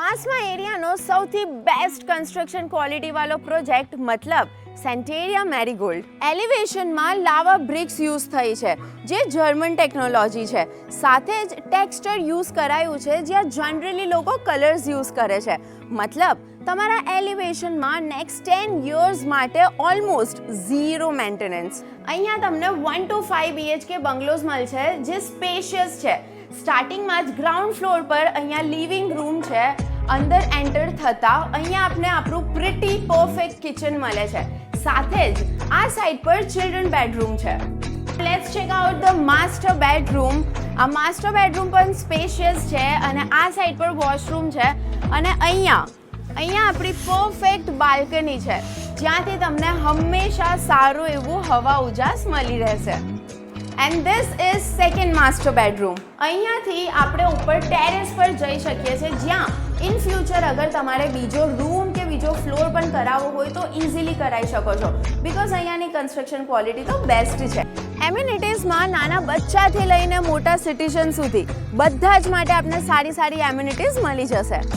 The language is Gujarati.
આસમા એરિયાનો સૌથી બેસ્ટ કન્સ્ટ્રક્શન ક્વોલિટી વાળો પ્રોજેક્ટ મતલબ સેન્ટેરિયા મેરીગોલ્ડ. એલિવેશનમાં લાવા બ્રિક્સ યુઝ થઈ છે જે જર્મન ટેકનોલોજી છે. સાથે જ ટેક્સચર યુઝ કરાયું છે જ્યાં જનરલી લોકો કલર્સ યુઝ કરે છે. મતલબ તમારા એલિવેશનમાં નેક્સ્ટ 10 યર્સ માટે ઓલમોસ્ટ ઝીરો મેન્ટેનન્સ. અહીંયા તમને 1 to 5 BHK બંગલોઝ મળશે જે સ્પેશિયસ છે. સ્ટાર્ટિંગમાં જ ગ્રાઉન્ડ ફ્લોર પર અહીંયા લિવિંગ રૂમ છે. અંદર એન્ટર થતાં અહીંયા આપણે આપણું પ્રિટી પરફેક્ટ કિચન મળે છે. સાથે જ આ સાઈડ પર ચિલ્ડ્રન બેડરૂમ છે. Let's check out the master bedroom. આ માસ્ટર બેડરૂમ પણ સ્પેશિયસ છે અને આ સાઈડ પર વોશરૂમ છે અને અહીંયા આપણી પરફેક્ટ બાલ્કની છે જ્યાંથી તમને હંમેશા સારું એવું હવા ઉજાસ મળી રહેશે. And this is second master bedroom. અહીંયાથી આપણે ઉપર ટેરેસ પર જઈ શકીએ છીએ જ્યાં ઇન ફ્યુચર અગર તમારે બીજો રૂમ કે બીજો ફ્લોર પણ કરાવવો હોય તો ઇઝીલી કરાવી શકો છો બિકોઝ અહીંયાની કન્સ્ટ્રક્શન ક્વોલિટી તો બેસ્ટ છે. એમ્યુનિટીઝમાં નાના બચ્ચાથી લઈને મોટા સિટીઝન સુધી બધા જ માટે આપણે સારી એમ્યુનિટીઝ મળી જશે.